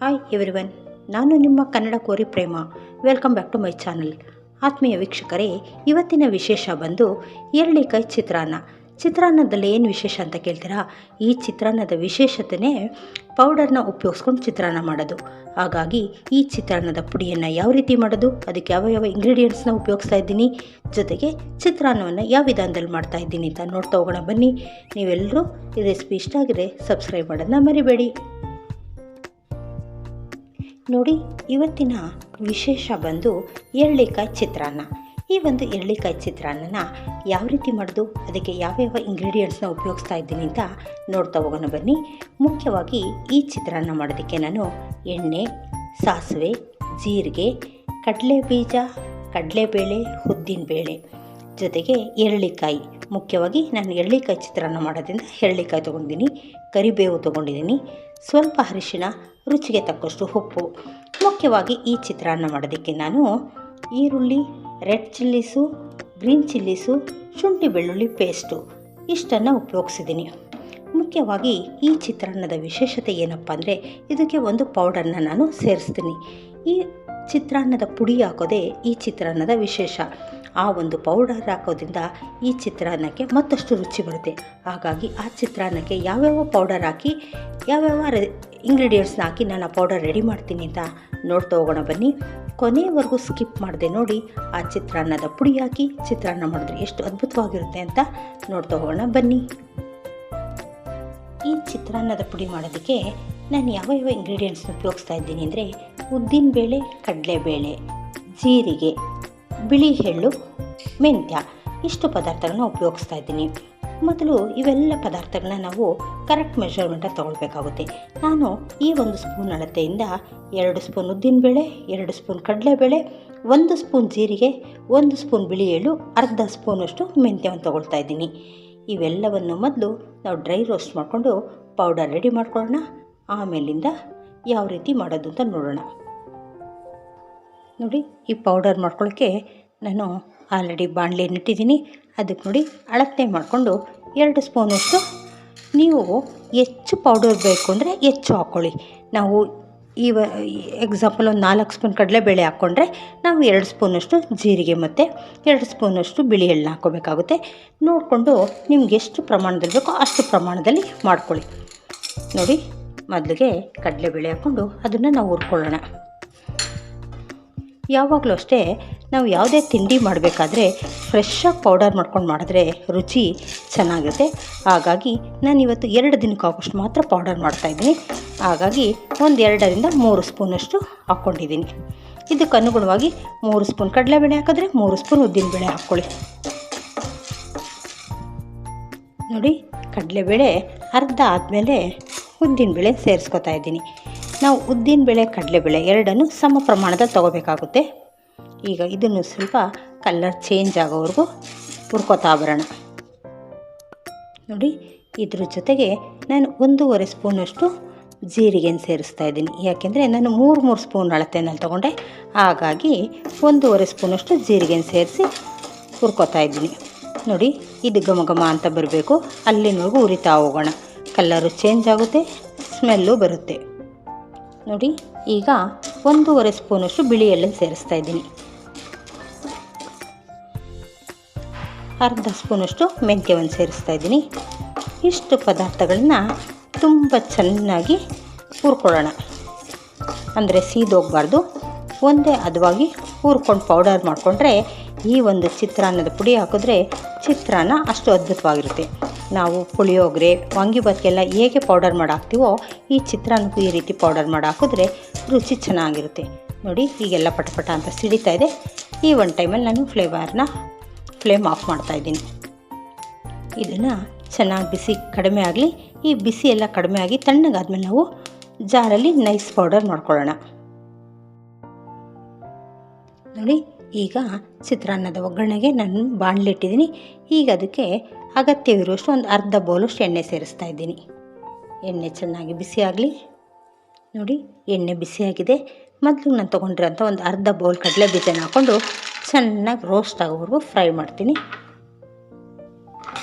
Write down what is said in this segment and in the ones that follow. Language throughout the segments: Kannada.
ಹಾಯ್ ಎವ್ರಿವನ್, ನಾನು ನಿಮ್ಮ ಕನ್ನಡ ಕೋರಿ Prema. Welcome back to my channel. ಆತ್ಮೀಯ ವೀಕ್ಷಕರೇ, ಇವತ್ತಿನ ವಿಶೇಷ ಬಂದು ಎರಳಿಕಾಯಿ ಚಿತ್ರಾನ್ನದಲ್ಲಿ ಏನು ವಿಶೇಷ ಅಂತ ಕೇಳ್ತೀರಾ? ಈ ಚಿತ್ರಾನ್ನದ ವಿಶೇಷತೆಯೇ ಪೌಡರ್ನ ಉಪಯೋಗಿಸ್ಕೊಂಡು ಚಿತ್ರಾನ್ನ ಮಾಡೋದು. ಹಾಗಾಗಿ ಈ ಚಿತ್ರಾನ್ನದ ಪುಡಿಯನ್ನು ಯಾವ ರೀತಿ ಮಾಡೋದು, ಅದಕ್ಕೆ ಯಾವ ಇಂಗ್ರೀಡಿಯೆಂಟ್ಸ್ನ ಉಪಯೋಗಿಸ್ತಾ ಇದ್ದೀನಿ, ಜೊತೆಗೆ ಚಿತ್ರಾನ್ನವನ್ನು ಯಾವ ವಿಧಾನದಲ್ಲಿ ಮಾಡ್ತಾ ಇದ್ದೀನಿ ಅಂತ ನೋಡ್ತಾ ಹೋಗೋಣ ಬನ್ನಿ. ನೀವೆಲ್ಲರೂ ಈ ರೆಸಿಪಿ ಇಷ್ಟ ಆಗಿದ್ರೆ ಸಬ್ಸ್ಕ್ರೈಬ್ ಮಾಡೋದನ್ನ ಮರಿಬೇಡಿ. ನೋಡಿ, ಇವತ್ತಿನ ವಿಶೇಷ ಬಂದು ಎರಳಿಕಾಯಿ ಚಿತ್ರಾನ್ನ. ಈ ಒಂದು ಎರಳಿಕಾಯಿ ಚಿತ್ರಾನ್ನನ ಯಾವ ರೀತಿ ಮಾಡೋದು, ಅದಕ್ಕೆ ಯಾವ್ಯಾವ ಇಂಗ್ರೀಡಿಯೆಂಟ್ಸ್ನ ಉಪಯೋಗಿಸ್ತಾ ಇದ್ದೀನಿ ಅಂತ ನೋಡ್ತಾ ಹೋಗೋಣ ಬನ್ನಿ. ಮುಖ್ಯವಾಗಿ ಈ ಚಿತ್ರಾನ್ನ ಮಾಡೋದಕ್ಕೆ ನಾನು ಎಣ್ಣೆ, ಸಾಸಿವೆ, ಜೀರಿಗೆ, ಕಡಲೆಬೀಜ, ಕಡಲೆಬೇಳೆ, ಉದ್ದಿನಬೇಳೆ, ಜೊತೆಗೆ ಎರಳಿಕಾಯಿ. ಮುಖ್ಯವಾಗಿ ನಾನು ಎರಳಿಕಾಯಿ ಚಿತ್ರಾನ್ನ ಮಾಡೋದ್ರಿಂದ ಎರಳಿಕಾಯಿ ತೊಗೊಂಡಿದ್ದೀನಿ, ಕರಿಬೇವು ತೊಗೊಂಡಿದ್ದೀನಿ, ಸ್ವಲ್ಪ ಅರಿಶಿಣ, ರುಚಿಗೆ ತಕ್ಕಷ್ಟು ಉಪ್ಪು. ಮುಖ್ಯವಾಗಿ ಈ ಚಿತ್ರಾನ್ನ ಮಾಡೋದಕ್ಕೆ ನಾನು ಈರುಳ್ಳಿ, ರೆಡ್ ಚಿಲ್ಲೀಸು, ಗ್ರೀನ್ ಚಿಲ್ಲೀಸು, ಶುಂಠಿ ಬೆಳ್ಳುಳ್ಳಿ ಪೇಸ್ಟು ಇಷ್ಟನ್ನು ಉಪಯೋಗಿಸಿದ್ದೀನಿ. ಮುಖ್ಯವಾಗಿ ಈ ಚಿತ್ರಾನ್ನದ ವಿಶೇಷತೆ ಏನಪ್ಪ ಅಂದರೆ, ಇದಕ್ಕೆ ಒಂದು ಪೌಡರ್ನ ನಾನು ಸೇರಿಸ್ತೀನಿ. ಈ ಚಿತ್ರಾನ್ನದ ಪುಡಿ ಹಾಕೋದೇ ಈ ಚಿತ್ರಾನ್ನದ ವಿಶೇಷ. ಆ ಒಂದು ಪೌಡರ್ ಹಾಕೋದ್ರಿಂದ ಈ ಚಿತ್ರಾನ್ನಕ್ಕೆ ಮತ್ತಷ್ಟು ರುಚಿ ಬರುತ್ತೆ. ಹಾಗಾಗಿ ಆ ಚಿತ್ರಾನ್ನಕ್ಕೆ ಯಾವ್ಯಾವ ಪೌಡರ್ ಹಾಕಿ, ಯಾವ್ಯಾವ ಇಂಗ್ರೀಡಿಯೆಂಟ್ಸ್ನ ಹಾಕಿ ನಾನು ಆ ಪೌಡರ್ ರೆಡಿ ಮಾಡ್ತೀನಿ ಅಂತ ನೋಡ್ತಾ ಹೋಗೋಣ ಬನ್ನಿ. ಕೊನೆಯವರೆಗೂ ಸ್ಕಿಪ್ ಮಾಡದೆ ನೋಡಿ. ಆ ಚಿತ್ರಾನ್ನದ ಪುಡಿ ಹಾಕಿ ಚಿತ್ರಾನ್ನ ಮಾಡಿದ್ರೆ ಎಷ್ಟು ಅದ್ಭುತವಾಗಿರುತ್ತೆ ಅಂತ ನೋಡ್ತಾ ಹೋಗೋಣ ಬನ್ನಿ. ಈ ಚಿತ್ರಾನ್ನದ ಪುಡಿ ಮಾಡೋದಕ್ಕೆ ನಾನು ಯಾವ್ಯಾವ ಇಂಗ್ರೀಡಿಯೆಂಟ್ಸ್ನ ಉಪಯೋಗಿಸ್ತಾ ಇದ್ದೀನಿ ಅಂದರೆ, ಉದ್ದಿನಬೇಳೆ, ಕಡಲೆಬೇಳೆ, ಜೀರಿಗೆ, ಬಿಳಿ ಎಳ್ಳು, ಮೆಂತ್ಯ ಇಷ್ಟು ಪದಾರ್ಥಗಳನ್ನ ಉಪಯೋಗಿಸ್ತಾ ಇದ್ದೀನಿ. ಮೊದಲು ಇವೆಲ್ಲ ಪದಾರ್ಥಗಳನ್ನ ನಾವು ಕರೆಕ್ಟ್ ಮೆಷರ್ಮೆಂಟಾಗಿ ತೊಗೊಳ್ಬೇಕಾಗುತ್ತೆ. ನಾನು ಈ ಒಂದು ಸ್ಪೂನ್ ಅಳತೆಯಿಂದ 2 ಸ್ಪೂನ್ ಉದ್ದಿನಬೇಳೆ, 2 ಸ್ಪೂನ್ ಕಡಲೆಬೇಳೆ, 1 ಸ್ಪೂನ್ ಜೀರಿಗೆ, 1 ಸ್ಪೂನ್ ಬಿಳಿ ಎಳ್ಳು, ಅರ್ಧ ಸ್ಪೂನಷ್ಟು ಮೆಂತ್ಯವನ್ನು ತೊಗೊಳ್ತಾ ಇದ್ದೀನಿ. ಇವೆಲ್ಲವನ್ನು ಮೊದಲು ನಾವು ಡ್ರೈ ರೋಸ್ಟ್ ಮಾಡಿಕೊಂಡು ಪೌಡರ್ ರೆಡಿ ಮಾಡ್ಕೊಳ್ಳೋಣ. ಆಮೇಲಿಂದ ಯಾವ ರೀತಿ ಮಾಡೋದು ಅಂತ ನೋಡೋಣ. ನೋಡಿ, ಈ ಪೌಡರ್ ಮಾಡ್ಕೊಳ್ಳೋಕ್ಕೆ ನಾನು ಆಲ್ರೆಡಿ ಬಾಣಲೆಯನ್ನು ಇಟ್ಟಿದ್ದೀನಿ. ಅದಕ್ಕೆ ನೋಡಿ ಅಳತೆ ಮಾಡಿಕೊಂಡು 2 ಸ್ಪೂನಷ್ಟು, ನೀವು ಹೆಚ್ಚು ಪೌಡರ್ ಬೇಕು ಅಂದರೆ ಹೆಚ್ಚು ಹಾಕ್ಕೊಳ್ಳಿ. ನಾವು ಎಕ್ಸಾಂಪಲ್ ಒಂದು 4 ಸ್ಪೂನ್ ಕಡಲೆಬೇಳೆ ಹಾಕ್ಕೊಂಡ್ರೆ ನಾವು 2 ಸ್ಪೂನಷ್ಟು ಜೀರಿಗೆ ಮತ್ತು 2 ಸ್ಪೂನಷ್ಟು ಬಿಳಿ ಎಳ್ಳನ್ನ ಹಾಕ್ಕೋಬೇಕಾಗುತ್ತೆ. ನೋಡಿಕೊಂಡು ನಿಮ್ಗೆ ಎಷ್ಟು ಪ್ರಮಾಣದಲ್ಲಿ ಬೇಕೋ ಅಷ್ಟು ಪ್ರಮಾಣದಲ್ಲಿ ಮಾಡ್ಕೊಳ್ಳಿ. ನೋಡಿ, ಮೊದಲಿಗೆ ಕಡಲೆಬೇಳೆ ಹಾಕ್ಕೊಂಡು ಅದನ್ನು ನಾವು ಹುರ್ಕೊಳ್ಳೋಣ. ಯಾವಾಗಲೂ ಅಷ್ಟೇ, ನಾವು ಯಾವುದೇ ತಿಂಡಿ ಮಾಡಬೇಕಾದ್ರೆ ಫ್ರೆಶ್ಶಾಗಿ ಪೌಡರ್ ಮಾಡ್ಕೊಂಡು ಮಾಡಿದ್ರೆ ರುಚಿ ಚೆನ್ನಾಗಿರುತ್ತೆ. ಹಾಗಾಗಿ ನಾನಿವತ್ತು 2 ದಿನಕ್ಕೆ ಆಗೋಷ್ಟು ಮಾತ್ರ ಪೌಡರ್ ಮಾಡ್ತಾಯಿದ್ದೀನಿ. ಹಾಗಾಗಿ ಒಂದು 2ರಿಂದ 3 ಸ್ಪೂನಷ್ಟು ಹಾಕ್ಕೊಂಡಿದ್ದೀನಿ. ಇದಕ್ಕೆ ಅನುಗುಣವಾಗಿ 3 ಸ್ಪೂನ್ ಕಡಲೆಬೇಳೆ ಹಾಕಿದ್ರೆ 3 ಸ್ಪೂನ್ ಉದ್ದಿನಬೇಳೆ ಹಾಕ್ಕೊಳ್ಳಿ. ನೋಡಿ, ಕಡಲೆಬೇಳೆ ಅರ್ಧ ಆದಮೇಲೆ ಉದ್ದಿನಬೇಳೆ ಸೇರಿಸ್ಕೊತಾ ಇದ್ದೀನಿ. ನಾವು ಉದ್ದಿನಬೇಳೆ, ಕಡಲೆಬೇಳೆ ಎರಡನ್ನೂ ಸಮ ಪ್ರಮಾಣದಲ್ಲಿ ತೊಗೋಬೇಕಾಗುತ್ತೆ. ಈಗ ಇದನ್ನು ಸ್ವಲ್ಪ ಕಲರ್ ಚೇಂಜ್ ಆಗೋವರೆಗೂ ಹುರ್ಕೋತಾ ಬರೋಣ. ನೋಡಿ, ಇದ್ರ ಜೊತೆಗೆ ನಾನು 1.5 ಸ್ಪೂನಷ್ಟು ಜೀರಿಗೆನ ಸೇರಿಸ್ತಾ ಇದ್ದೀನಿ. ಯಾಕೆಂದರೆ ನಾನು 3 ಸ್ಪೂನ್ ಅಳತೆನಲ್ಲಿ ತೊಗೊಂಡೆ, ಹಾಗಾಗಿ 1.5 ಸ್ಪೂನಷ್ಟು ಜೀರಿಗೆನ ಸೇರಿಸಿ ಹುರ್ಕೋತಾ ಇದ್ದೀನಿ. ನೋಡಿ, ಇದು ಘಮ ಘಮ ಅಂತ ಬರಬೇಕು, ಅಲ್ಲಿನವರೆಗೂ ಹುರಿತಾ ಹೋಗೋಣ. ಕಲರು ಚೇಂಜ್ ಆಗುತ್ತೆ, ಸ್ಮೆಲ್ಲು ಬರುತ್ತೆ. ನೋಡಿ, ಈಗ 1.5 ಸ್ಪೂನಷ್ಟು ಬಿಳಿ ಎಳ್ಳನ್ನು ಸೇರಿಸ್ತಾ ಇದ್ದೀನಿ. ಅರ್ಧ ಸ್ಪೂನಷ್ಟು ಮೆಂತ್ಯವನ್ನು ಸೇರಿಸ್ತಾ ಇದ್ದೀನಿ. ಇಷ್ಟು ಪದಾರ್ಥಗಳನ್ನ ತುಂಬ ಚೆನ್ನಾಗಿ ಹುರ್ಕೊಳ್ಳೋಣ. ಅಂದರೆ ಸೀದೋಗಬಾರ್ದು, ಒಂದೇ ಹದವಾಗಿ ಹುರ್ಕೊಂಡು ಪೌಡರ್ ಮಾಡಿಕೊಂಡ್ರೆ ಈ ಒಂದು ಚಿತ್ರಾನ್ನದ ಪುಡಿ ಹಾಕಿದ್ರೆ ಚಿತ್ರಾನ್ನ ಅಷ್ಟು ಅದ್ಭುತವಾಗಿರುತ್ತೆ. ನಾವು ಪುಳಿಯೋಗರೆ, ವಾಂಗಿಭಾತ್ಗೆಲ್ಲ ಹೇಗೆ ಪೌಡರ್ ಮಾಡಿ ಹಾಕ್ತೀವೋ ಈ ಚಿತ್ರಾನ್ನಕ್ಕೂ ಈ ರೀತಿ ಪೌಡರ್ ಮಾಡಿ ಹಾಕಿದ್ರೆ ರುಚಿ ಚೆನ್ನಾಗಿರುತ್ತೆ. ನೋಡಿ, ಈಗೆಲ್ಲ ಪಟಪಟ ಅಂತ ಸಿಡಿತಾ ಇದೆ. ಈ ಒಂದು ಟೈಮಲ್ಲಿ ನಾನು ಫ್ಲೇಮ್ ಆಫ್ ಮಾಡ್ತಾಯಿದ್ದೀನಿ. ಇದನ್ನು ಚೆನ್ನಾಗಿ ಬಿಸಿ ಕಡಿಮೆ ಆಗಲಿ. ಈ ಬಿಸಿ ಎಲ್ಲ ಕಡಿಮೆ ಆಗಿ ತಣ್ಣಗಾದ್ಮೇಲೆ ನಾವು ಜಾರಲ್ಲಿ ನೈಸ್ ಪೌಡರ್ ಮಾಡ್ಕೊಳ್ಳೋಣ. ನೋಡಿ, ಈಗ ಚಿತ್ರಾನ್ನದ ಒಗ್ಗರಣೆಗೆ ನಾನು ಬಾಣಲೆ ಇಟ್ಟಿದ್ದೀನಿ. ಈಗ ಅದಕ್ಕೆ ಅಗತ್ಯವಿರುವಷ್ಟು ಒಂದು ಅರ್ಧ ಬೌಲಷ್ಟು ಎಣ್ಣೆ ಸೇರಿಸ್ತಾ ಇದ್ದೀನಿ. ಎಣ್ಣೆ ಚೆನ್ನಾಗಿ ಬಿಸಿ ಆಗಲಿ. ನೋಡಿ, ಎಣ್ಣೆ ಬಿಸಿಯಾಗಿದೆ. ಮೊದಲು ನಾನು ತೊಗೊಂಡಿರೋಂಥ ಒಂದು ಅರ್ಧ ಬೌಲ್ ಕಡಲೆ ಬೀಜನ ಹಾಕ್ಕೊಂಡು ಚೆನ್ನಾಗಿ ರೋಸ್ಟ್ ಆಗೋವರೆಗೂ ಫ್ರೈ ಮಾಡ್ತೀನಿ.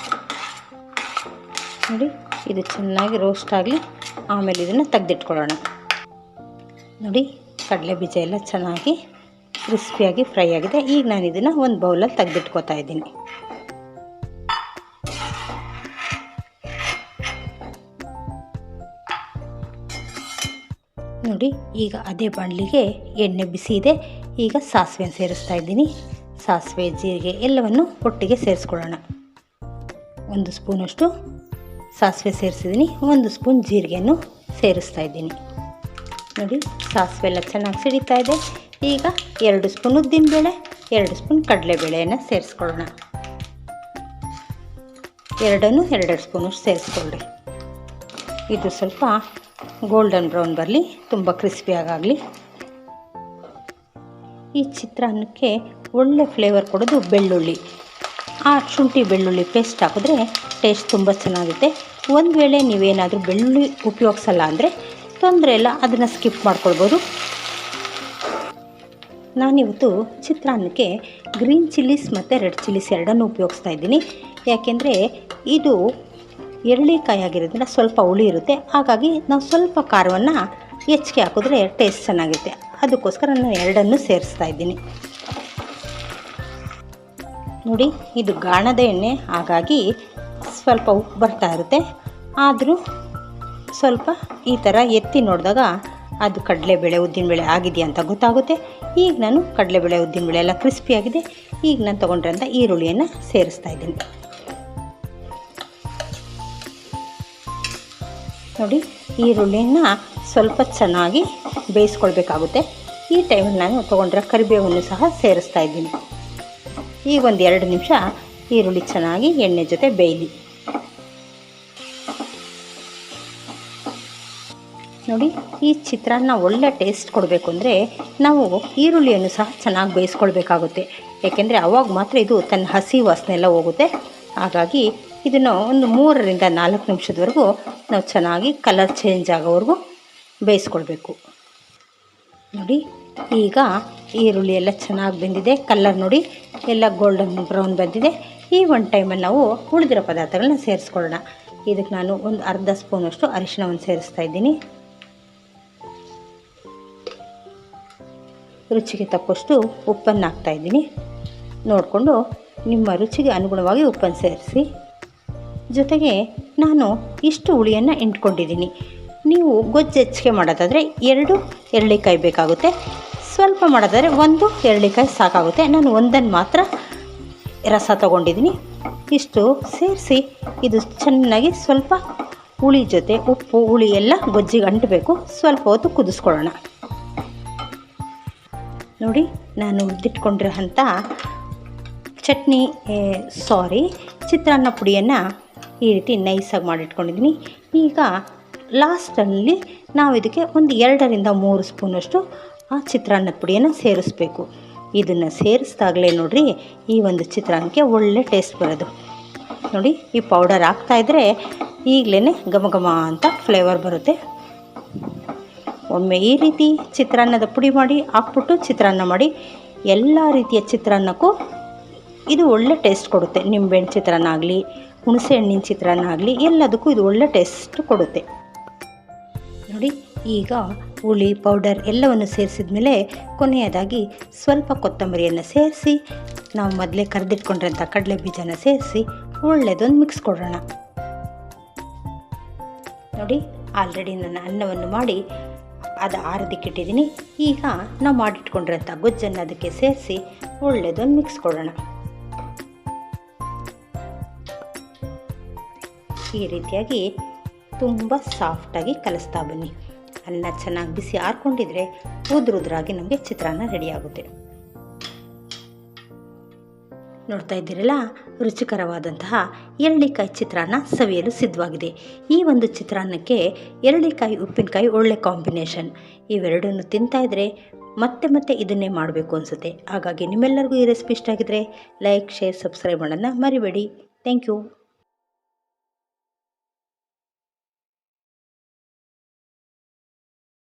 ನೋಡಿ, ಇದು ಚೆನ್ನಾಗಿ ರೋಸ್ಟ್ ಆಗಲಿ. ಆಮೇಲೆ ಇದನ್ನು ತೆಗೆದಿಟ್ಕೊಳ್ಳೋಣ. ನೋಡಿ ಕಡಲೆ ಬೀಜ ಎಲ್ಲ ಚೆನ್ನಾಗಿ ಕ್ರಿಸ್ಪಿಯಾಗಿ ಫ್ರೈ ಆಗಿದೆ. ಈಗ ನಾನು ಇದನ್ನು ಒಂದು ಬೌಲಲ್ಲಿ ತೆಗೆದಿಟ್ಕೋತಾ ಇದ್ದೀನಿ. ನೋಡಿ ಈಗ ಅದೇ ಬಾಣಲಿಗೆ ಎಣ್ಣೆ ಬಿಸಿ ಇದೆ. ಈಗ ಸಾಸಿವೆ ಸೇರಿಸ್ತಾ ಇದ್ದೀನಿ. ಸಾಸಿವೆ, ಜೀರಿಗೆ ಎಲ್ಲವನ್ನು ಒಟ್ಟಿಗೆ ಸೇರಿಸ್ಕೊಳ್ಳೋಣ. 1 ಸ್ಪೂನಷ್ಟು ಸಾಸಿವೆ ಸೇರಿಸಿದ್ದೀನಿ, 1 ಸ್ಪೂನ್ ಜೀರಿಗೆಯನ್ನು ಸೇರಿಸ್ತಾ ಇದ್ದೀನಿ. ನೋಡಿ ಸಾಸಿವೆ ಎಲ್ಲ ಚೆನ್ನಾಗಿ ಸಿಡಿತಾ ಇದೆ. ಈಗ 2 ಸ್ಪೂನ್ ಉದ್ದಿನಬೇಳೆ, 2 ಸ್ಪೂನ್ ಕಡಲೆಬೇಳೆಯನ್ನು ಸೇರಿಸ್ಕೊಳ್ಳೋಣ. 2 ಸ್ಪೂನಷ್ಟು ಸೇರಿಸ್ಕೊಳ್ಳಿ. ಇದು ಸ್ವಲ್ಪ ಗೋಲ್ಡನ್ ಬ್ರೌನ್ ಬರಲಿ, ತುಂಬ ಕ್ರಿಸ್ಪಿಯಾಗಲಿ. ಈ ಚಿತ್ರಾನ್ನಕ್ಕೆ ಒಳ್ಳೆ ಫ್ಲೇವರ್ ಕೊಡೋದು ಬೆಳ್ಳುಳ್ಳಿ. ಆ ಶುಂಠಿ ಬೆಳ್ಳುಳ್ಳಿ ಪೇಸ್ಟ್ ಹಾಕಿದ್ರೆ ಟೇಸ್ಟ್ ತುಂಬ ಚೆನ್ನಾಗುತ್ತೆ. ಒಂದು ವೇಳೆ ನೀವೇನಾದರೂ ಬೆಳ್ಳುಳ್ಳಿ ಉಪಯೋಗಿಸಲ್ಲ ಅಂದರೆ ತೊಂದರೆ ಇಲ್ಲ, ಅದನ್ನು ಸ್ಕಿಪ್ ಮಾಡ್ಕೊಳ್ಬೋದು. ನಾನಿವತ್ತು ಚಿತ್ರಾನ್ನಕ್ಕೆ ಗ್ರೀನ್ ಚಿಲ್ಲೀಸ್ ಮತ್ತು ರೆಡ್ ಚಿಲ್ಲೀಸ್ ಎರಡನ್ನೂ ಉಪಯೋಗಿಸ್ತಾ ಇದ್ದೀನಿ. ಯಾಕೆಂದರೆ ಇದು ಎರಳಿಕಾಯಿ ಆಗಿರೋದ್ರಿಂದ ಸ್ವಲ್ಪ ಹುಳಿ ಇರುತ್ತೆ. ಹಾಗಾಗಿ ನಾವು ಸ್ವಲ್ಪ ಖಾರವನ್ನು ಹೆಚ್ಚಿಗೆ ಹಾಕಿದ್ರೆ ಟೇಸ್ಟ್ ಚೆನ್ನಾಗಿರುತ್ತೆ. ಅದಕ್ಕೋಸ್ಕರ ನಾನು ಎರಡನ್ನೂ ಸೇರಿಸ್ತಾ ಇದ್ದೀನಿ. ನೋಡಿ ಇದು ಗಾಣದ ಎಣ್ಣೆ, ಹಾಗಾಗಿ ಸ್ವಲ್ಪ ಉಪ್ಪು ಬರ್ತಾ ಇರುತ್ತೆ. ಆದರೂ ಸ್ವಲ್ಪ ಈ ಥರ ಎತ್ತಿ ನೋಡಿದಾಗ ಅದು ಕಡಲೆಬೇಳೆ ಉದ್ದಿನಬೇಳೆ ಆಗಿದೆಯಾ ಅಂತ ಗೊತ್ತಾಗುತ್ತೆ. ಈಗ ನಾನು ಕಡಲೆಬೇಳೆ ಉದ್ದಿನಬೇಳೆ ಎಲ್ಲ ಕ್ರಿಸ್ಪಿಯಾಗಿದೆ. ಈಗ ನಾನು ತೊಗೊಂಡ್ರಂಥ ಈರುಳ್ಳಿಯನ್ನು ಸೇರಿಸ್ತಾ ಇದ್ದೀನಿ. ನೋಡಿ ಈರುಳ್ಳಿಯನ್ನು ಸ್ವಲ್ಪ ಚೆನ್ನಾಗಿ ಬೇಯಿಸ್ಕೊಳ್ಬೇಕಾಗುತ್ತೆ. ಈ ಟೈಮಲ್ಲಿ ನಾನು ತೊಗೊಂಡ್ರೆ ಕರಿಬೇವನ್ನು ಸಹ ಸೇರಿಸ್ತಾ ಇದ್ದೀನಿ. ಈಗ 1-2 ನಿಮಿಷ ಈರುಳ್ಳಿ ಚೆನ್ನಾಗಿ ಎಣ್ಣೆ ಜೊತೆ ಬೇಯಲಿ. ನೋಡಿ ಈ ಚಿತ್ರಾನ್ನ ಒಳ್ಳೆ ಟೇಸ್ಟ್ ಕೊಡಬೇಕು ಅಂದರೆ ನಾವು ಈರುಳ್ಳಿಯನ್ನು ಸಹ ಚೆನ್ನಾಗಿ ಬೇಯಿಸ್ಕೊಳ್ಬೇಕಾಗುತ್ತೆ. ಏಕೆಂದರೆ ಅವಾಗ ಮಾತ್ರ ಇದು ತನ್ನ ಹಸಿ ವಾಸನೆ ಎಲ್ಲ ಹೋಗುತ್ತೆ. ಹಾಗಾಗಿ ಇದನ್ನು ಒಂದು 3-4 ನಿಮಿಷದವರೆಗೂ ನಾವು ಚೆನ್ನಾಗಿ ಕಲರ್ ಚೇಂಜ್ ಆಗೋವರೆಗೂ ಬೇಯಿಸ್ಕೊಳ್ಬೇಕು. ನೋಡಿ ಈಗ ಈರುಳ್ಳಿ ಎಲ್ಲ ಚೆನ್ನಾಗಿ ಬೆಂದಿದೆ. ಕಲರ್ ನೋಡಿ ಎಲ್ಲ ಗೋಲ್ಡನ್ ಬ್ರೌನ್ ಬಂದಿದೆ. ಈ ಒಂದು ಟೈಮಲ್ಲಿ ನಾವು ಉಳಿದಿರೋ ಪದಾರ್ಥಗಳನ್ನ ಸೇರಿಸ್ಕೊಳ್ಳೋಣ. ಇದಕ್ಕೆ ನಾನು ಒಂದು ಅರ್ಧ ಸ್ಪೂನಷ್ಟು ಅರಿಶಿಣವನ್ನು ಸೇರಿಸ್ತಾ ಇದ್ದೀನಿ. ರುಚಿಗೆ ತಕ್ಕಷ್ಟು ಉಪ್ಪನ್ನು ಹಾಕ್ತಾಯಿದ್ದೀನಿ. ನೋಡಿಕೊಂಡು ನಿಮ್ಮ ರುಚಿಗೆ ಅನುಗುಣವಾಗಿ ಉಪ್ಪನ್ನು ಸೇರಿಸಿ. ಜೊತೆಗೆ ನಾನು ಇಷ್ಟು ಹುಳಿಯನ್ನು ಇಂಟ್ಕೊಂಡಿದ್ದೀನಿ. ನೀವು ಗೊಜ್ಜು ಹೆಚ್ಚಿಗೆ ಮಾಡೋದಾದರೆ 2 ಎರಳಿಕಾಯಿ ಬೇಕಾಗುತ್ತೆ. ಸ್ವಲ್ಪ ಮಾಡೋದಾದರೆ 1 ಎರಳಿಕಾಯಿ ಸಾಕಾಗುತ್ತೆ. ನಾನು ಒಂದನ್ನು ಮಾತ್ರ ರಸ ತೊಗೊಂಡಿದ್ದೀನಿ. ಇಷ್ಟು ಸೇರಿಸಿ ಇದು ಚೆನ್ನಾಗಿ ಸ್ವಲ್ಪ ಹುಳಿ ಜೊತೆ ಉಪ್ಪು ಹುಳಿ ಎಲ್ಲ ಗೊಜ್ಜಿಗೆ ಅಂಟಬೇಕು. ಸ್ವಲ್ಪ ಹೊತ್ತು ಕುದಿಸ್ಕೊಳ್ಳೋಣ. ನೋಡಿ ನಾನು ಹುರಿದಿಟ್ಕೊಂಡಿರೋ ಅಂಥ ಚಿತ್ರಾನ್ನ ಪುಡಿಯನ್ನು ಈ ರೀತಿ ನೈಸಾಗಿ ಮಾಡಿಟ್ಕೊಂಡಿದ್ದೀನಿ. ಈಗ ಲಾಸ್ಟಲ್ಲಿ ನಾವು ಇದಕ್ಕೆ ಒಂದು 2-3 ಸ್ಪೂನಷ್ಟು ಆ ಚಿತ್ರಾನ್ನದ ಪುಡಿಯನ್ನು ಸೇರಿಸ್ಬೇಕು. ಇದನ್ನು ಸೇರಿಸ್ದಾಗಲೇ ನೋಡಿರಿ ಈ ಒಂದು ಚಿತ್ರಾನ್ನಕ್ಕೆ ಒಳ್ಳೆ ಟೇಸ್ಟ್ ಬರೋದು. ನೋಡಿ ಈ ಪೌಡರ್ ಹಾಕ್ತಾಯಿದ್ರೆ ಈಗಲೇ ಘಮ ಘಮ ಅಂತ ಫ್ಲೇವರ್ ಬರುತ್ತೆ. ಒಮ್ಮೆ ಈ ರೀತಿ ಚಿತ್ರಾನ್ನದ ಪುಡಿ ಮಾಡಿ ಹಾಕ್ಬಿಟ್ಟು ಚಿತ್ರಾನ್ನ ಮಾಡಿ. ಎಲ್ಲ ರೀತಿಯ ಚಿತ್ರಾನ್ನಕ್ಕೂ ಇದು ಒಳ್ಳೆ ಟೇಸ್ಟ್ ಕೊಡುತ್ತೆ. ನಿಂಬೆಹಣ್ಣು ಚಿತ್ರಾನ್ನ ಆಗಲಿ, ಹುಣಸೆ ಹಣ್ಣಿನ ಚಿತ್ರಾನ್ನ ಆಗಲಿ, ಎಲ್ಲದಕ್ಕೂ ಇದು ಒಳ್ಳೆ ಟೇಸ್ಟ್ ಕೊಡುತ್ತೆ. ನೋಡಿ ಈಗ ಹುಳಿ ಪೌಡರ್ ಎಲ್ಲವನ್ನು ಸೇರಿಸಿದ ಮೇಲೆ ಕೊನೆಯದಾಗಿ ಸ್ವಲ್ಪ ಕೊತ್ತಂಬರಿಯನ್ನು ಸೇರಿಸಿ ನಾವು ಮೊದಲೇ ಕರೆದಿಟ್ಕೊಂಡಿರೋಂಥ ಕಡಲೆ ಬೀಜನ ಸೇರಿಸಿ ಒಳ್ಳೆಯದೊಂದು ಮಿಕ್ಸ್ ಕೊಡೋಣ. ನೋಡಿ ಆಲ್ರೆಡಿ ನಾನು ಅನ್ನವನ್ನು ಮಾಡಿ ಅದು ಆರೋದಕ್ಕಿಟ್ಟಿದ್ದೀನಿ. ಈಗ ನಾವು ಮಾಡಿಟ್ಕೊಂಡಿರೋಂಥ ಗೊಜ್ಜನ್ನು ಅದಕ್ಕೆ ಸೇರಿಸಿ ಒಳ್ಳೆಯದೊಂದು ಮಿಕ್ಸ್ ಕೊಡೋಣ. ಈ ರೀತಿಯಾಗಿ ತುಂಬ ಸಾಫ್ಟಾಗಿ ಕಲಿಸ್ತಾ ಬನ್ನಿ. ಅನ್ನ ಚೆನ್ನಾಗಿ ಬಿಸಿ ಆರಿಕೊಂಡಿದ್ರೆ ಉದುರಾಗಿ ನಮಗೆ ಚಿತ್ರಾನ್ನ ರೆಡಿಯಾಗುತ್ತೆ. ನೋಡ್ತಾ ಇದ್ದೀರಲ್ಲ, ರುಚಿಕರವಾದಂತಹ ಎರಳಿಕಾಯಿ ಚಿತ್ರಾನ್ನ ಸವಿಯಲು ಸಿದ್ಧವಾಗಿದೆ. ಈ ಒಂದು ಚಿತ್ರಾನ್ನಕ್ಕೆ ಎರಳಿಕಾಯಿ ಉಪ್ಪಿನಕಾಯಿ ಒಳ್ಳೆ ಕಾಂಬಿನೇಷನ್. ಇವೆರಡನ್ನು ತಿಂತಾಯಿದ್ರೆ ಮತ್ತೆ ಇದನ್ನೇ ಮಾಡಬೇಕು ಅನಿಸುತ್ತೆ. ಹಾಗಾಗಿ ನಿಮ್ಮೆಲ್ಲರಿಗೂ ಈ ರೆಸಿಪಿ ಇಷ್ಟ ಆಗಿದ್ರೆ ಲೈಕ್, ಶೇರ್, ಸಬ್ಸ್ಕ್ರೈಬ್ ಮಾಡೋದನ್ನ ಮರಿಬೇಡಿ. Thank you.